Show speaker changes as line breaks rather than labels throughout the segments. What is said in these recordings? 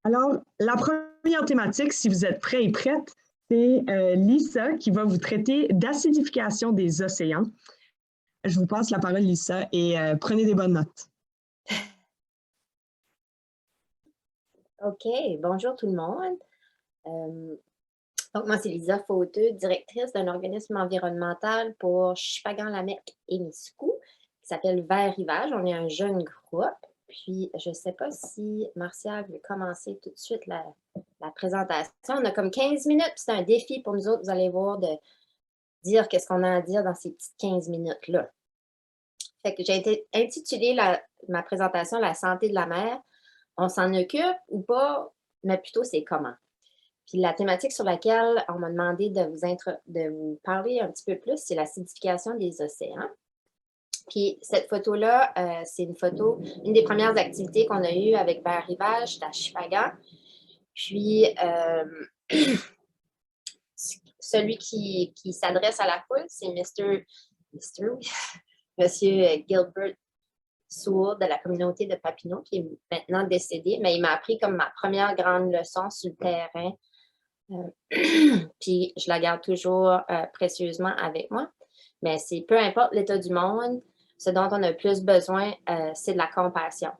Alors, la première thématique, si vous êtes prêts et prêtes, c'est Lisa qui va vous traiter d'acidification des océans. Je vous passe la parole, Lisa, et prenez des bonnes notes.
OK, bonjour tout le monde. Euh, donc, moi, c'est Lisa Fauteux, directrice d'un organisme environnemental pour Shippagan-Lamek et Miscou, qui s'appelle Vert Rivage. On est un jeune groupe. Puis, je ne sais pas si Martial veut commencer tout de suite la présentation. On a comme 15 minutes, puis c'est un défi pour nous autres, vous allez voir, de dire qu'est-ce qu'on a à dire dans ces petites 15 minutes-là. Fait que j'ai intitulé ma présentation La santé de la mer. On s'en occupe ou pas, mais plutôt c'est comment. Puis la thématique sur laquelle on m'a demandé de vous parler un petit peu plus, c'est l'acidification des océans. Puis cette photo-là, c'est une des premières activités qu'on a eues avec Vert Rivage à Shippagan. Puis celui qui s'adresse à la foule, c'est Monsieur Gilbert Sewell de la communauté de Papineau, qui est maintenant décédé, mais il m'a appris comme ma première grande leçon sur le terrain. Puis je la garde toujours précieusement avec moi. Mais c'est peu importe l'état du monde, ce dont on a le plus besoin, c'est de la compassion.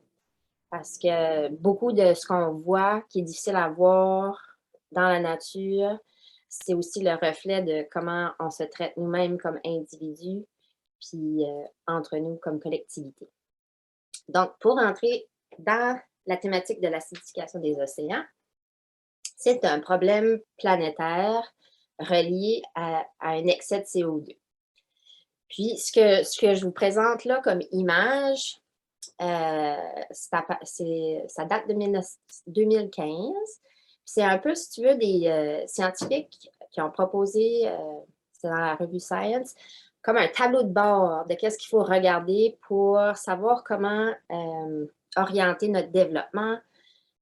Parce que beaucoup de ce qu'on voit, qui est difficile à voir dans la nature, c'est aussi le reflet de comment on se traite nous-mêmes comme individus, puis entre nous comme collectivité. Donc, pour entrer dans la thématique de l'acidification des océans, c'est un problème planétaire relié à un excès de CO2. Puis, ce que je vous présente là comme image, ça date de 2015. C'est un peu, si tu veux, des scientifiques qui ont proposé, c'est dans la revue Science, comme un tableau de bord de qu'est-ce qu'il faut regarder pour savoir comment orienter notre développement,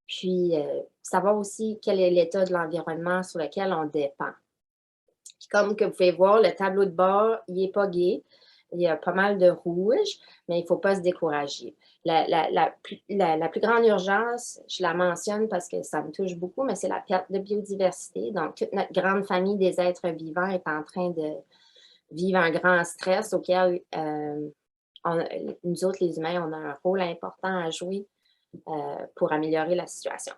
puis savoir aussi quel est l'état de l'environnement sur lequel on dépend. Puis comme que vous pouvez voir, le tableau de bord, il n'est pas gai. Il y a pas mal de rouge, mais il ne faut pas se décourager. La plus grande urgence, je la mentionne parce que ça me touche beaucoup, mais c'est la perte de biodiversité. Donc, toute notre grande famille des êtres vivants est en train de vivre un grand stress auquel nous autres, les humains, on a un rôle important à jouer pour améliorer la situation.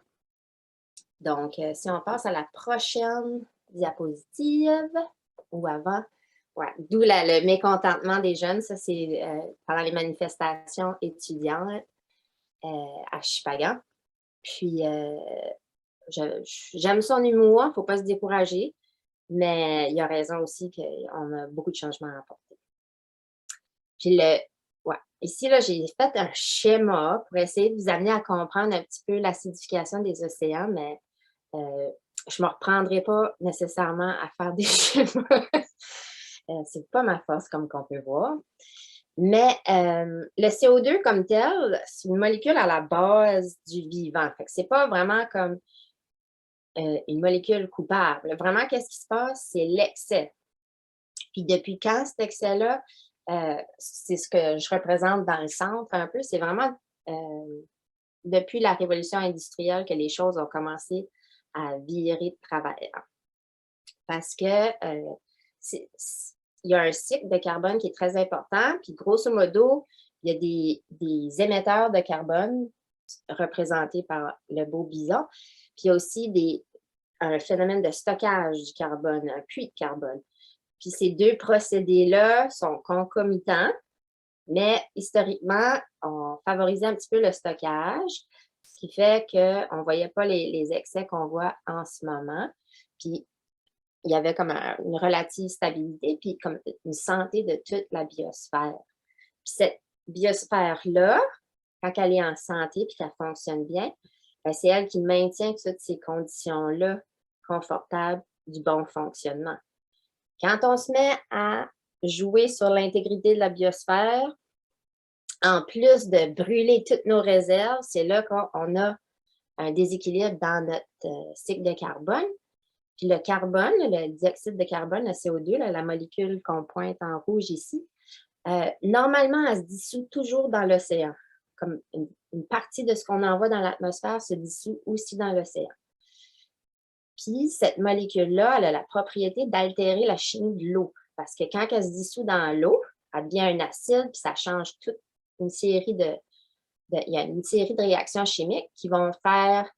Donc, si on passe à la prochaine diapositive ou avant, ouais, d'où le mécontentement des jeunes, ça c'est pendant les manifestations étudiantes à Shippagan. Puis, j'aime son humour, il ne faut pas se décourager, mais il a raison aussi qu'on a beaucoup de changements à apporter. Puis, ouais, ici, là, j'ai fait un schéma pour essayer de vous amener à comprendre un petit peu l'acidification des océans, mais je ne me reprendrai pas nécessairement à faire des schémas. C'est pas ma force, comme qu'on peut voir. Mais le CO2 comme tel, c'est une molécule à la base du vivant. Fait que c'est pas vraiment comme une molécule coupable. Vraiment, qu'est-ce qui se passe? C'est l'excès. Puis depuis quand cet excès-là, c'est ce que je représente dans le centre un peu, c'est vraiment depuis la révolution industrielle que les choses ont commencé à virer de travers. Parce que il y a un cycle de carbone qui est très important, puis grosso modo, il y a des émetteurs de carbone représentés par le beau bison, puis il y a aussi un phénomène de stockage du carbone, un puits de carbone. Puis ces deux procédés-là sont concomitants, mais historiquement, on favorisait un petit peu le stockage, ce qui fait qu'on ne voyait pas les excès qu'on voit en ce moment. Puis il y avait comme une relative stabilité, puis comme une santé de toute la biosphère. Puis cette biosphère-là, quand elle est en santé puis qu'elle fonctionne bien, ben, c'est elle qui maintient toutes ces conditions-là confortables du bon fonctionnement. Quand on se met à jouer sur l'intégrité de la biosphère, en plus de brûler toutes nos réserves, c'est là qu'on a un déséquilibre dans notre cycle de carbone. Puis le carbone, le dioxyde de carbone, le CO2, là, la molécule qu'on pointe en rouge ici, normalement, elle se dissout toujours dans l'océan. comme une partie de ce qu'on envoie dans l'atmosphère se dissout aussi dans l'océan. Puis, cette molécule-là, elle a la propriété d'altérer la chimie de l'eau. Parce que quand elle se dissout dans l'eau, elle devient un acide, puis ça change toute une série il y a une série de réactions chimiques qui vont faire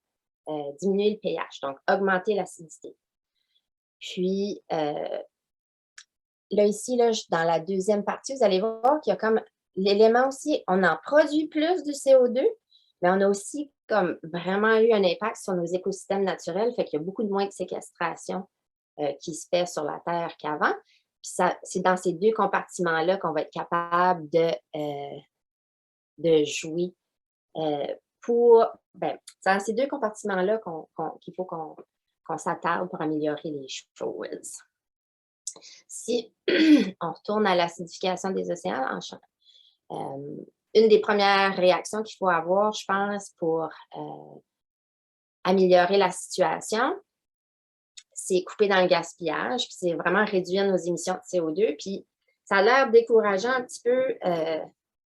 diminuer le pH, donc augmenter l'acidité. Puis, là, ici, là, dans la deuxième partie, vous allez voir qu'il y a comme l'élément aussi, on en produit plus du CO2, mais on a aussi comme vraiment eu un impact sur nos écosystèmes naturels, fait qu'il y a beaucoup de moins de séquestration qui se fait sur la Terre qu'avant. Puis c'est dans ces deux compartiments-là qu'on va être capable de jouer c'est dans ces deux compartiments-là qu'il faut qu'on s'attarde pour améliorer les choses. Si on retourne à l'acidification des océans, une des premières réactions qu'il faut avoir, je pense, pour améliorer la situation, c'est couper dans le gaspillage, puis c'est vraiment réduire nos émissions de CO2. Puis ça a l'air décourageant un petit peu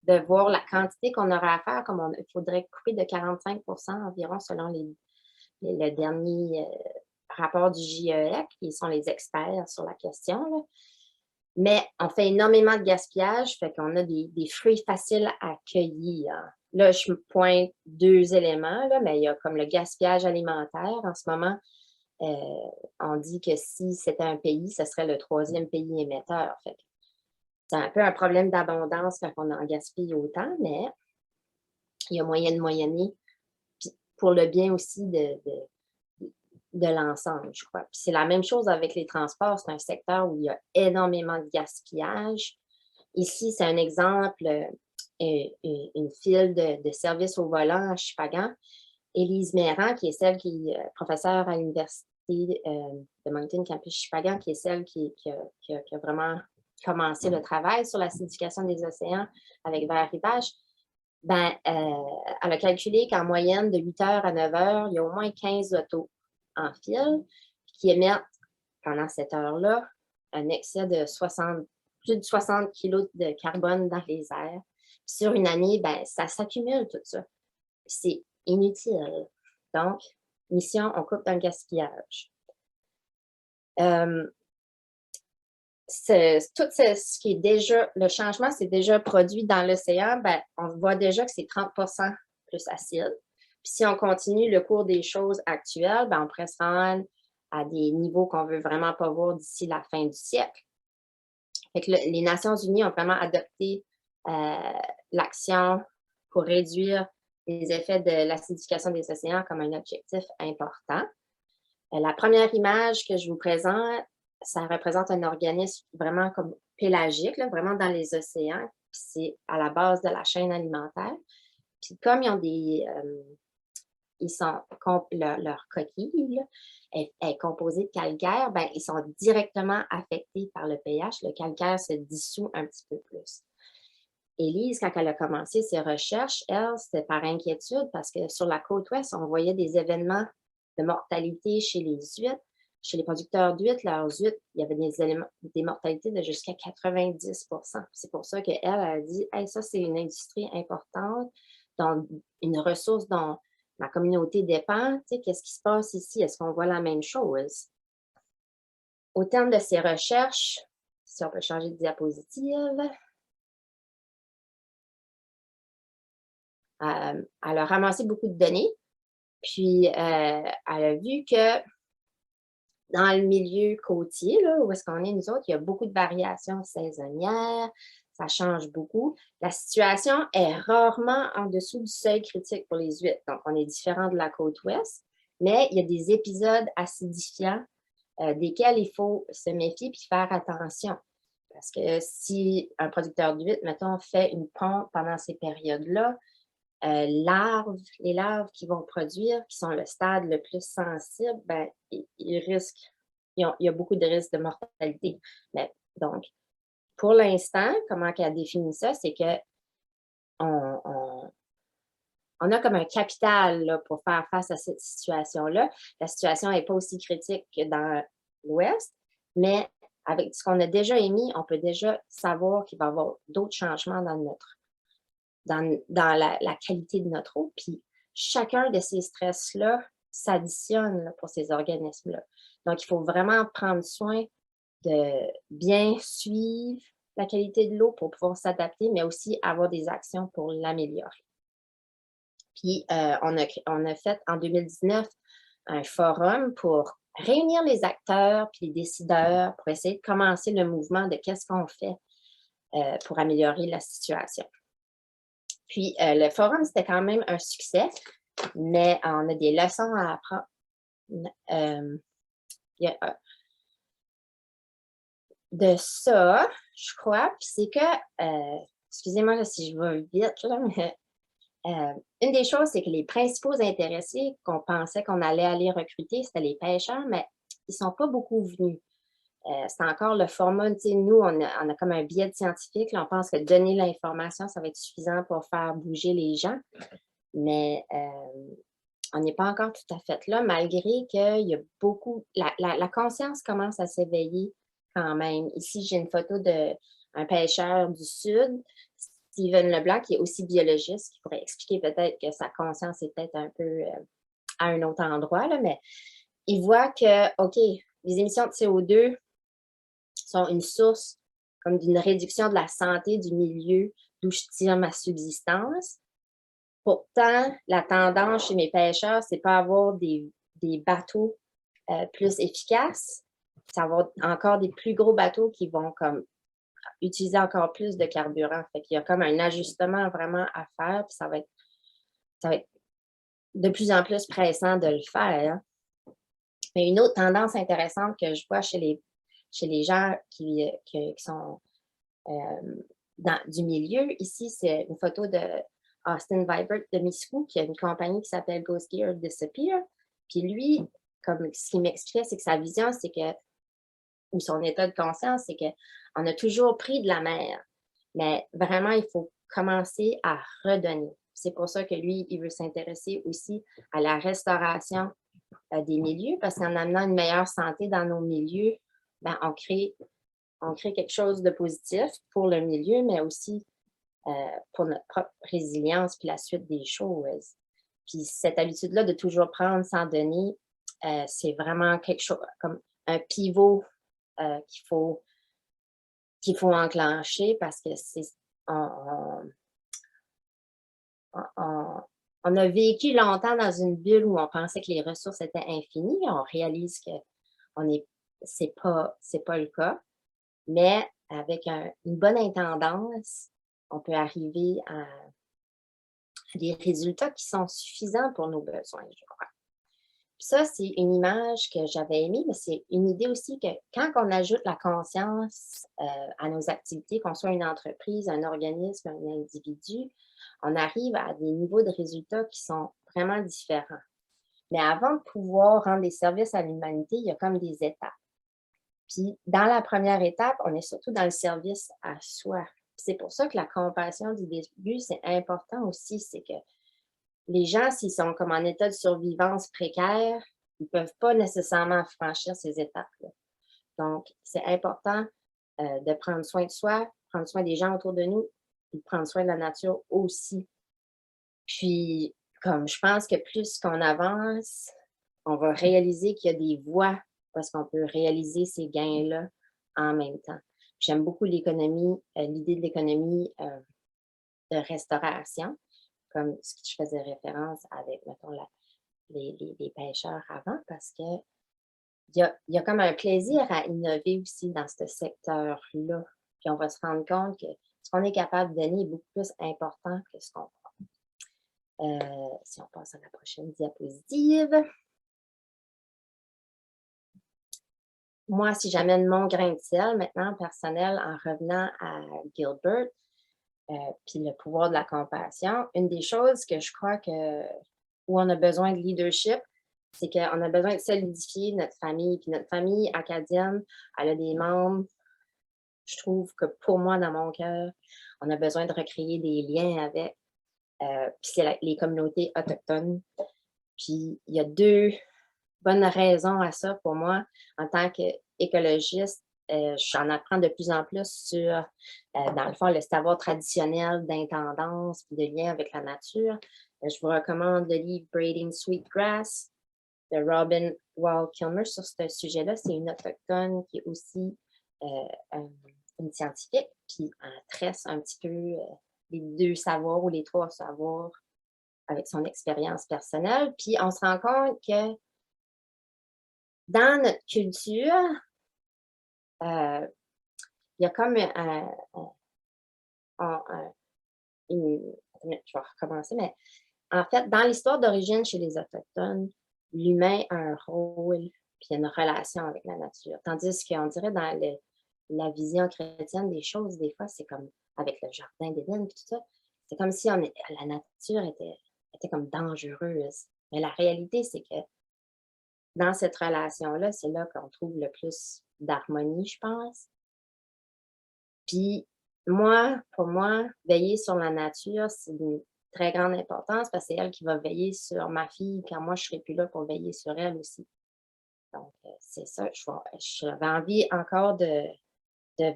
de voir la quantité qu'on aura à faire, comme il faudrait couper de 45 environ selon le dernier rapport du GIEC, qui sont les experts sur la question, là. Mais on fait énormément de gaspillage, fait qu'on a des fruits faciles à cueillir. Là, je me pointe deux éléments, là, mais il y a comme le gaspillage alimentaire. En ce moment, on dit que si c'était un pays, ce serait le 3e pays émetteur. Fait que c'est un peu un problème d'abondance quand on en gaspille autant, mais il y a moyen de moyenner pour le bien aussi de l'ensemble, je crois. Puis c'est la même chose avec les transports. C'est un secteur où il y a énormément de gaspillage. Ici, c'est un exemple, une file de service au volant à Shippagan. Élise Méran, qui est celle qui est professeure à l'Université de Moncton Campus Shippagan, qui est celle qui a vraiment commencé le travail sur l'acidification des océans avec Vert Rivage, elle a calculé qu'en moyenne, de 8 heures à 9 heures, il y a au moins 15 autos en file qui émettent pendant cette heure-là un excès de plus de 60 kg de carbone dans les airs. Puis sur une année, ça s'accumule tout ça. C'est inutile. Donc, mission, on coupe dans le gaspillage. Tout ce qui est déjà, le changement, c'est déjà produit dans l'océan, on voit déjà que c'est 30 plus acide. Puis si on continue le cours des choses actuelles, on pourrait se rendre à des niveaux qu'on ne veut vraiment pas voir d'ici la fin du siècle. Fait que les Nations unies ont vraiment adopté l'action pour réduire les effets de l'acidification des océans comme un objectif important. La première image que je vous présente, ça représente un organisme vraiment comme pélagique, là, vraiment dans les océans. C'est à la base de la chaîne alimentaire. Puis comme ils ont leur coquille là, est composée de calcaire, ils sont directement affectés par le pH. Le calcaire se dissout un petit peu plus. Élise, quand elle a commencé ses recherches, elle, c'était par inquiétude parce que sur la côte ouest, on voyait des événements de mortalité chez les huîtres. Chez les producteurs d'huîtres, leurs huîtres, il y avait des mortalités de jusqu'à 90 %. C'est pour ça qu'elle a dit hey, ça, c'est une industrie importante, une ressource dont ma communauté dépend. Tu sais, qu'est-ce qui se passe ici? Est-ce qu'on voit la même chose? Au terme de ses recherches, si on peut changer de diapositive, elle a ramassé beaucoup de données, puis elle a vu que dans le milieu côtier, là, où est-ce qu'on est nous autres, il y a beaucoup de variations saisonnières, ça change beaucoup. La situation est rarement en dessous du seuil critique pour les huîtres. Donc, on est différent de la côte ouest, mais il y a des épisodes acidifiants desquels il faut se méfier et faire attention. Parce que si un producteur d'huîtres, mettons, fait une pompe pendant ces périodes-là, les larves qui vont produire, qui sont le stade le plus sensible, ils risquent, il y a beaucoup de risques de mortalité. Donc, pour l'instant, comment elle définit ça, c'est que on a comme un capital là, pour faire face à cette situation-là. La situation n'est pas aussi critique que dans l'Ouest, mais avec ce qu'on a déjà émis, on peut déjà savoir qu'il va y avoir d'autres changements dans la qualité de notre eau. Puis chacun de ces stress-là s'additionne pour ces organismes-là. Donc, il faut vraiment prendre soin de bien suivre la qualité de l'eau pour pouvoir s'adapter, mais aussi avoir des actions pour l'améliorer. Puis, on a fait en 2019 un forum pour réunir les acteurs puis les décideurs pour essayer de commencer le mouvement de qu'est-ce qu'on fait pour améliorer la situation. Puis, le forum, c'était quand même un succès, mais on a des leçons à apprendre. De ça, je crois, puis c'est que, excusez-moi là, si je vais vite, là, mais une des choses, c'est que les principaux intéressés qu'on pensait qu'on allait aller recruter, c'était les pêcheurs, mais ils ne sont pas beaucoup venus. C'est encore le format, tu sais, nous, on a comme un biais scientifique, là, on pense que donner l'information, ça va être suffisant pour faire bouger les gens, mais on n'est pas encore tout à fait là, malgré qu'il y a beaucoup, la conscience commence à s'éveiller quand même. Ici, j'ai une photo d'un pêcheur du Sud, Steven Leblanc, qui est aussi biologiste, qui pourrait expliquer peut-être que sa conscience est peut-être un peu à un autre endroit, là, mais il voit que, OK, les émissions de CO2 sont une source comme d'une réduction de la santé du milieu d'où je tire ma subsistance. Pourtant, la tendance chez mes pêcheurs, c'est pas avoir des bateaux plus efficaces, c'est avoir encore des plus gros bateaux qui vont comme utiliser encore plus de carburant. Fait qu'il y a comme un ajustement vraiment à faire, puis ça va être de plus en plus pressant de le faire. Hein. Mais une autre tendance intéressante que je vois chez les gens qui sont du milieu, ici, c'est une photo de Austin Vibert de Miscou, qui a une compagnie qui s'appelle Ghost Gear Disappear. Puis lui, comme ce qu'il m'expliquait, c'est que sa vision, c'est que, ou son état de conscience, c'est qu'on a toujours pris de la mer. Mais vraiment, il faut commencer à redonner. C'est pour ça que lui, il veut s'intéresser aussi à la restauration des milieux, parce qu'en amenant une meilleure santé dans nos milieux, ben, on crée quelque chose de positif pour le milieu, mais aussi pour notre propre résilience puis la suite des choses. Puis cette habitude-là de toujours prendre sans donner, c'est vraiment quelque chose comme un pivot qu'il faut enclencher parce que on a vécu longtemps dans une bulle où on pensait que les ressources étaient infinies. On réalise que c'est pas le cas. Mais avec une bonne intendance, on peut arriver à des résultats qui sont suffisants pour nos besoins, je crois. Puis ça, c'est une image que j'avais aimée, mais c'est une idée aussi que quand on ajoute la conscience à nos activités, qu'on soit une entreprise, un organisme, un individu, on arrive à des niveaux de résultats qui sont vraiment différents. Mais avant de pouvoir rendre des services à l'humanité, il y a comme des étapes. Puis, dans la première étape, on est surtout dans le service à soi. C'est pour ça que la compassion du début, c'est important aussi. C'est que les gens, s'ils sont comme en état de survivance précaire, ils ne peuvent pas nécessairement franchir ces étapes-là. Donc, c'est important de prendre soin de soi, prendre soin des gens autour de nous, et prendre soin de la nature aussi. Puis, comme je pense que plus qu'on avance, on va réaliser qu'il y a des voies parce qu'on peut réaliser ces gains-là en même temps. J'aime beaucoup l'idée de l'économie de restauration, comme ce que je faisais référence avec, mettons, les pêcheurs avant, parce que il y a comme un plaisir à innover aussi dans ce secteur-là. Puis on va se rendre compte que ce qu'on est capable de donner est beaucoup plus important que ce qu'on prend. Si on passe à la prochaine diapositive. Moi, si j'amène mon grain de sel maintenant, personnel, en revenant à Gilbert, puis le pouvoir de la compassion, une des choses que je crois où on a besoin de leadership, c'est qu'on a besoin de solidifier notre famille. Puis notre famille acadienne, elle a des membres, je trouve que pour moi, dans mon cœur, on a besoin de recréer des liens avec. Puis c'est les communautés autochtones. Puis il y a deux bonnes raisons à ça pour moi en tant qu'écologiste. j'en apprends de plus en plus sur, dans le fond, le savoir traditionnel d'intendance et de lien avec la nature. Je vous recommande le livre Braiding Sweetgrass de Robin Wall Kilmer sur ce sujet-là. C'est une autochtone qui est aussi une scientifique, puis elle tresse un petit peu les 2 savoirs ou les 3 savoirs avec son expérience personnelle. Puis on se rend compte que dans notre culture, il y a comme je vais recommencer, mais en fait, dans l'histoire d'origine chez les Autochtones, l'humain a un rôle puis une relation avec la nature. Tandis qu'on dirait dans la vision chrétienne des choses, des fois, c'est comme avec le jardin d'Éden et tout ça, c'est comme si la nature était comme dangereuse. Mais la réalité, c'est que dans cette relation-là, c'est là qu'on trouve le plus d'harmonie, je pense. Puis pour moi, veiller sur la nature, c'est d'une très grande importance parce que c'est elle qui va veiller sur ma fille quand moi je serai plus là pour veiller sur elle aussi. Donc, c'est ça, j'avais envie encore de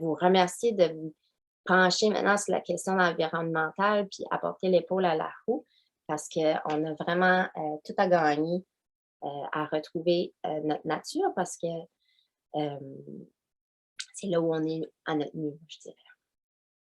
vous remercier, de vous pencher maintenant sur la question environnementale puis apporter l'épaule à la roue parce qu'on a vraiment tout à gagner à retrouver notre nature parce que c'est là où on est à notre mieux, je dirais.